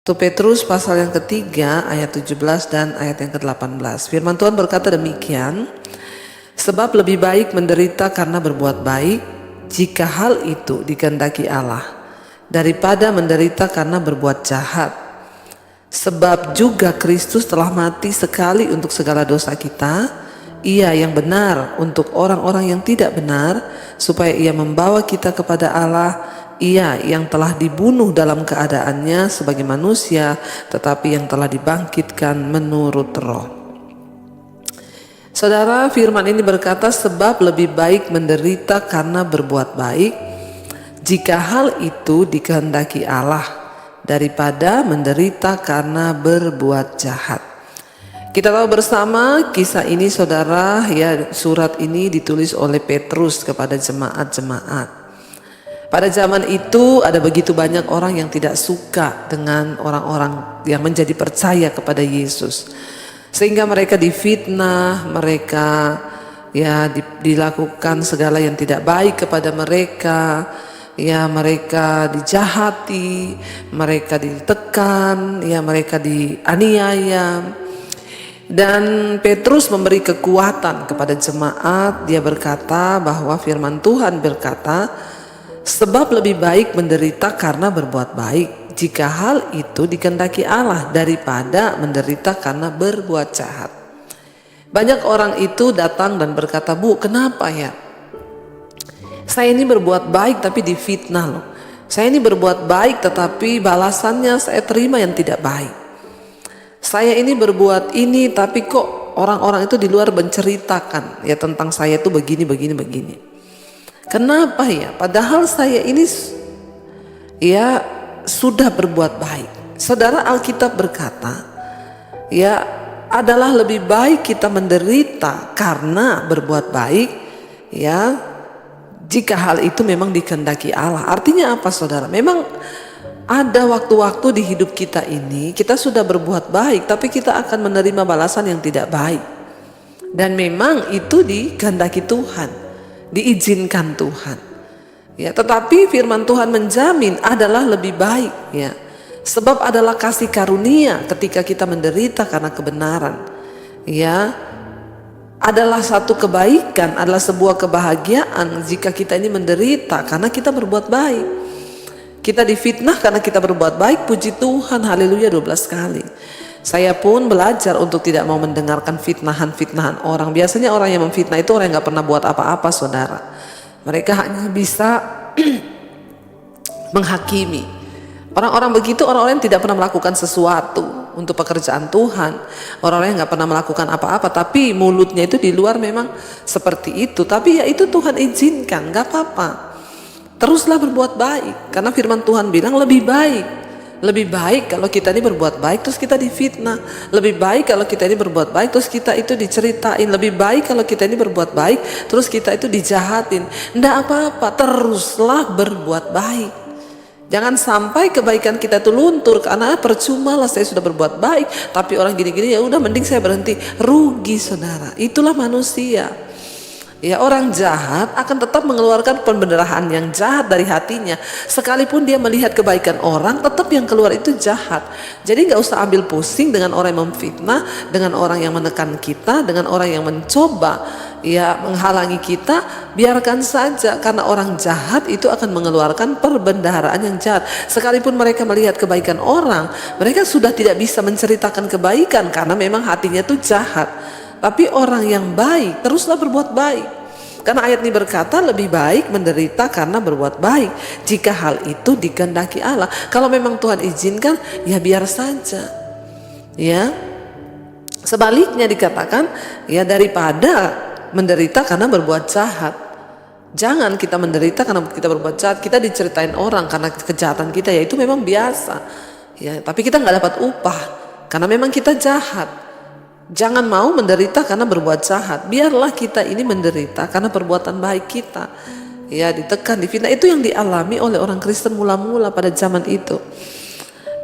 1 Petrus pasal yang ketiga ayat 17 dan ayat yang ke-18. Firman Tuhan berkata demikian, sebab lebih baik menderita karena berbuat baik, jika hal itu dikehendaki Allah, daripada menderita karena berbuat jahat. Sebab juga Kristus telah mati sekali untuk segala dosa kita, Ia yang benar untuk orang-orang yang tidak benar, supaya Ia membawa kita kepada Allah. Ia yang telah dibunuh dalam keadaannya sebagai manusia, tetapi yang telah dibangkitkan menurut roh. Saudara, firman ini berkata, sebab lebih baik menderita karena berbuat baik, jika hal itu dikehendaki Allah, daripada menderita karena berbuat jahat. Kita tahu bersama kisah ini, saudara, ya, surat ini ditulis oleh Petrus kepada jemaat-jemaat. Pada zaman itu ada begitu banyak orang yang tidak suka dengan orang-orang yang menjadi percaya kepada Yesus, sehingga mereka difitnah, mereka ya dilakukan segala yang tidak baik kepada mereka, ya mereka dijahati, mereka ditekan, ya mereka dianiaya. Dan Petrus memberi kekuatan kepada jemaat. Dia berkata bahwa firman Tuhan berkata, sebab lebih baik menderita karena berbuat baik, jika hal itu dikehendaki Allah, daripada menderita karena berbuat jahat. Banyak orang itu datang dan berkata, Bu, kenapa ya? Saya ini berbuat baik tapi difitnah loh. Saya ini berbuat baik tetapi balasannya saya terima yang tidak baik. Saya ini berbuat ini tapi kok orang-orang itu di luar menceritakan ya tentang saya itu begini. Kenapa ya? Padahal saya ini ya sudah berbuat baik. Saudara, Alkitab berkata, ya adalah lebih baik kita menderita karena berbuat baik, ya jika hal itu memang dikehendaki Allah. Artinya apa, saudara? Memang ada waktu-waktu di hidup kita ini kita sudah berbuat baik, tapi kita akan menerima balasan yang tidak baik. Dan memang itu dikehendaki Tuhan, diizinkan Tuhan, ya. Tetapi firman Tuhan menjamin adalah lebih baik, ya. Sebab adalah kasih karunia ketika kita menderita karena kebenaran, ya. Adalah satu kebaikan, adalah sebuah kebahagiaan jika kita ini menderita karena kita berbuat baik. Kita difitnah karena kita berbuat baik, puji Tuhan, haleluya 12 kali. Saya pun belajar untuk tidak mau mendengarkan fitnahan orang. Biasanya orang yang memfitnah itu orang yang gak pernah buat apa-apa, saudara. Mereka hanya bisa menghakimi. Orang-orang begitu, orang-orang yang tidak pernah melakukan sesuatu untuk pekerjaan Tuhan. Orang-orang yang gak pernah melakukan apa-apa, tapi mulutnya itu di luar memang seperti itu. Tapi ya itu Tuhan izinkan, gak apa-apa. Teruslah berbuat baik, karena firman Tuhan bilang lebih baik kalau kita ini berbuat baik terus kita difitnah. Lebih baik kalau kita ini berbuat baik terus kita itu diceritain. Lebih baik kalau kita ini berbuat baik terus kita itu dijahatin. Nggak apa-apa, teruslah berbuat baik. Jangan sampai kebaikan kita itu luntur karena percuma lah saya sudah berbuat baik tapi orang gini-gini, ya udah mending saya berhenti. Rugi, saudara. Itulah manusia. Ya, orang jahat akan tetap mengeluarkan pembenaran yang jahat dari hatinya. Sekalipun dia melihat kebaikan orang, tetap yang keluar itu jahat. Jadi gak usah ambil pusing dengan orang yang memfitnah, dengan orang yang menekan kita, dengan orang yang mencoba ya menghalangi kita. Biarkan saja, karena orang jahat itu akan mengeluarkan perbendaharaan yang jahat. Sekalipun mereka melihat kebaikan orang, mereka sudah tidak bisa menceritakan kebaikan karena memang hatinya itu jahat. Tapi orang yang baik teruslah berbuat baik. Karena ayat ini berkata lebih baik menderita karena berbuat baik, jika hal itu dikehendaki Allah. Kalau memang Tuhan izinkan, ya biar saja. Ya. Sebaliknya dikatakan, ya daripada menderita karena berbuat jahat. Jangan kita menderita karena kita berbuat jahat. Kita diceritain orang karena kejahatan kita, ya itu memang biasa. Ya, tapi kita nggak dapat upah karena memang kita jahat. Jangan mau menderita karena berbuat jahat. Biarlah kita ini menderita karena perbuatan baik kita. Ya, ditekan, difitnah. Itu yang dialami oleh orang Kristen mula-mula pada zaman itu.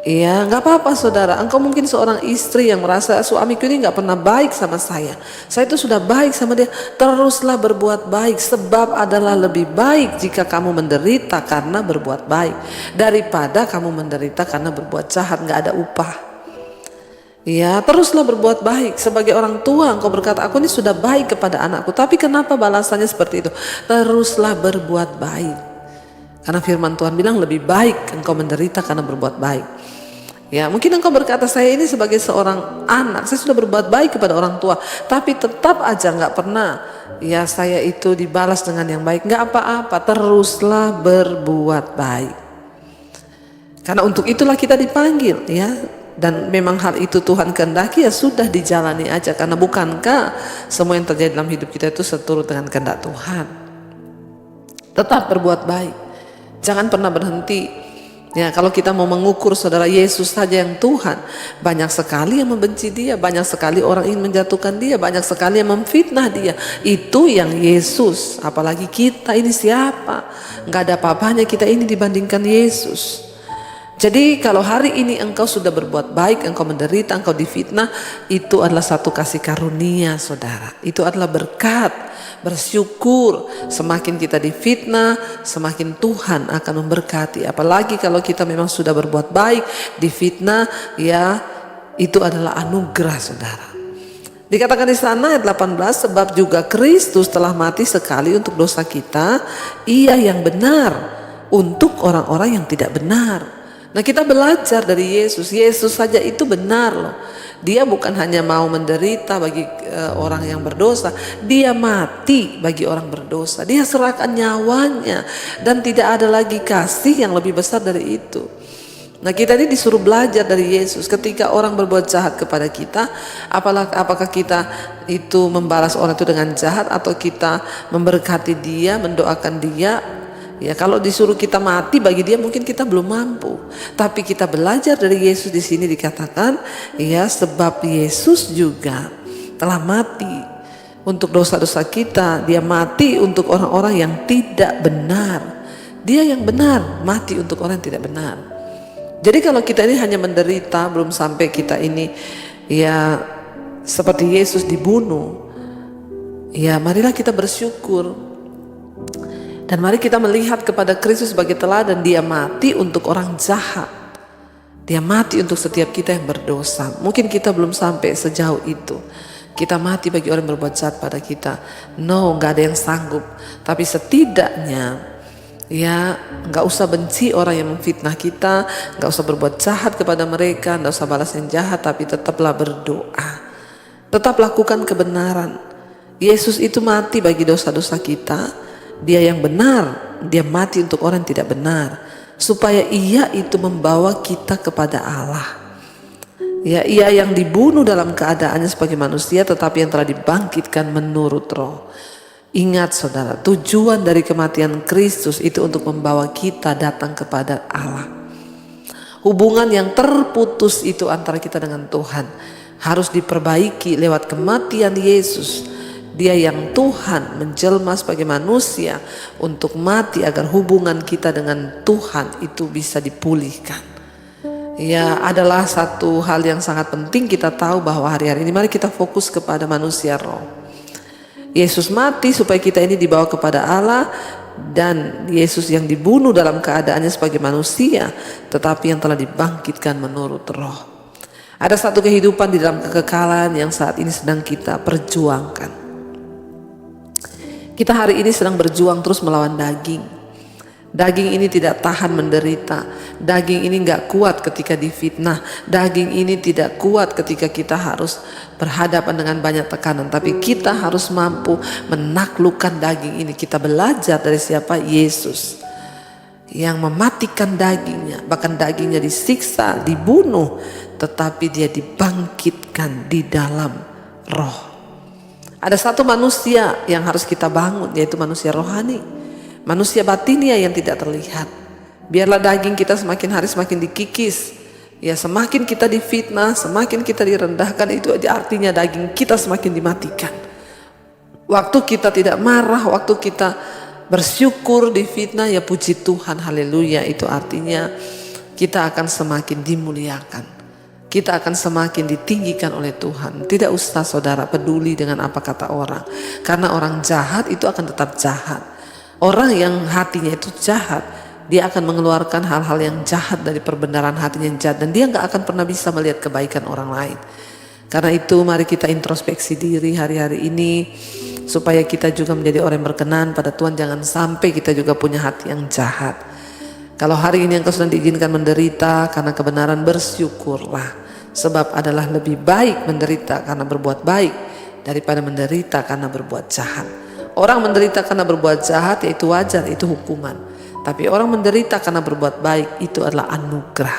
Iya, nggak apa-apa saudara. Engkau mungkin seorang istri yang merasa suamiku ini nggak pernah baik sama saya. Saya itu sudah baik sama dia. Teruslah berbuat baik, sebab adalah lebih baik jika kamu menderita karena berbuat baik daripada kamu menderita karena berbuat jahat, nggak ada upah. Ya, teruslah berbuat baik. Sebagai orang tua engkau berkata, aku ini sudah baik kepada anakku, tapi kenapa balasannya seperti itu? Teruslah berbuat baik. Karena firman Tuhan bilang lebih baik engkau menderita karena berbuat baik. Ya, mungkin engkau berkata, saya ini sebagai seorang anak, saya sudah berbuat baik kepada orang tua, tapi tetap aja nggak pernah ya saya itu dibalas dengan yang baik. Nggak apa-apa, teruslah berbuat baik. Karena untuk itulah kita dipanggil ya. Dan memang hal itu Tuhan kehendaki, ya sudah dijalani aja. Karena bukankah semua yang terjadi dalam hidup kita itu seturut dengan kehendak Tuhan. Tetap berbuat baik, jangan pernah berhenti. Ya, kalau kita mau mengukur saudara, Yesus saja yang Tuhan, banyak sekali yang membenci dia, banyak sekali orang ingin menjatuhkan dia, banyak sekali yang memfitnah dia. Itu yang Yesus, apalagi kita ini siapa? Nggak ada apa-apanya kita ini dibandingkan Yesus. Jadi kalau hari ini engkau sudah berbuat baik, engkau menderita, engkau difitnah, itu adalah satu kasih karunia saudara. Itu adalah berkat, bersyukur. Semakin kita difitnah, semakin Tuhan akan memberkati. Apalagi kalau kita memang sudah berbuat baik, difitnah, ya itu adalah anugerah saudara. Dikatakan di sana ayat 18, sebab juga Kristus telah mati sekali untuk dosa kita, ia yang benar untuk orang-orang yang tidak benar. Nah, kita belajar dari Yesus. Yesus saja itu benar loh. Dia bukan hanya mau menderita bagi orang yang berdosa, dia mati bagi orang berdosa. Dia serahkan nyawanya dan tidak ada lagi kasih yang lebih besar dari itu. Nah, kita ini disuruh belajar dari Yesus. Ketika orang berbuat jahat kepada kita, apakah kita itu membalas orang itu dengan jahat atau kita memberkati dia, mendoakan dia? Ya, kalau disuruh kita mati bagi dia mungkin kita belum mampu. Tapi kita belajar dari Yesus. Di sini dikatakan ya, sebab Yesus juga telah mati untuk dosa-dosa kita. Dia mati untuk orang-orang yang tidak benar. Dia yang benar mati untuk orang yang tidak benar. Jadi kalau kita ini hanya menderita, belum sampai kita ini ya seperti Yesus dibunuh, ya marilah kita bersyukur. Dan mari kita melihat kepada Kristus sebagai teladan. Dia mati untuk orang jahat. Dia mati untuk setiap kita yang berdosa. Mungkin kita belum sampai sejauh itu. Kita mati bagi orang yang berbuat jahat pada kita. No, gak ada yang sanggup. Tapi setidaknya ya gak usah benci orang yang memfitnah kita. Gak usah berbuat jahat kepada mereka. Gak usah balas yang jahat. Tapi tetaplah berdoa. Tetap lakukan kebenaran. Yesus itu mati bagi dosa-dosa kita. Dia yang benar, dia mati untuk orang yang tidak benar, supaya ia itu membawa kita kepada Allah. Ya, ia yang dibunuh dalam keadaannya sebagai manusia, tetapi yang telah dibangkitkan menurut roh. Ingat saudara, tujuan dari kematian Kristus itu untuk membawa kita datang kepada Allah. Hubungan yang terputus itu antara kita dengan Tuhan harus diperbaiki lewat kematian Yesus. Dia yang Tuhan menjelma sebagai manusia untuk mati agar hubungan kita dengan Tuhan itu bisa dipulihkan. Ya, adalah satu hal yang sangat penting kita tahu bahwa hari-hari ini mari kita fokus kepada manusia roh. Yesus mati supaya kita ini dibawa kepada Allah, dan Yesus yang dibunuh dalam keadaannya sebagai manusia tetapi yang telah dibangkitkan menurut roh. Ada satu kehidupan di dalam kekekalan yang saat ini sedang kita perjuangkan. Kita hari ini sedang berjuang terus melawan daging. Daging ini tidak tahan menderita. Daging ini gak kuat ketika difitnah. Daging ini tidak kuat ketika kita harus berhadapan dengan banyak tekanan. Tapi kita harus mampu menaklukkan daging ini. Kita belajar dari siapa? Yesus, yang mematikan dagingnya. Bahkan dagingnya disiksa, dibunuh, tetapi dia dibangkitkan di dalam roh. Ada satu manusia yang harus kita bangun, yaitu manusia rohani, manusia batinia yang tidak terlihat. Biarlah daging kita semakin hari semakin dikikis. Ya, semakin kita difitnah, semakin kita direndahkan, itu artinya daging kita semakin dimatikan. Waktu kita tidak marah, waktu kita bersyukur difitnah, ya puji Tuhan, haleluya, itu artinya kita akan semakin dimuliakan. Kita akan semakin ditinggikan oleh Tuhan. Tidak usah saudara peduli dengan apa kata orang. Karena orang jahat itu akan tetap jahat. Orang yang hatinya itu jahat, dia akan mengeluarkan hal-hal yang jahat dari perbendaharaan hatinya yang jahat. Dan dia gak akan pernah bisa melihat kebaikan orang lain. Karena itu mari kita introspeksi diri hari-hari ini. Supaya kita juga menjadi orang yang berkenan pada Tuhan. Jangan sampai kita juga punya hati yang jahat. Kalau hari ini engkau sedang diizinkan menderita karena kebenaran, bersyukurlah. Sebab adalah lebih baik menderita karena berbuat baik daripada menderita karena berbuat jahat. Orang menderita karena berbuat jahat yaitu wajar, itu hukuman. Tapi orang menderita karena berbuat baik itu adalah anugerah.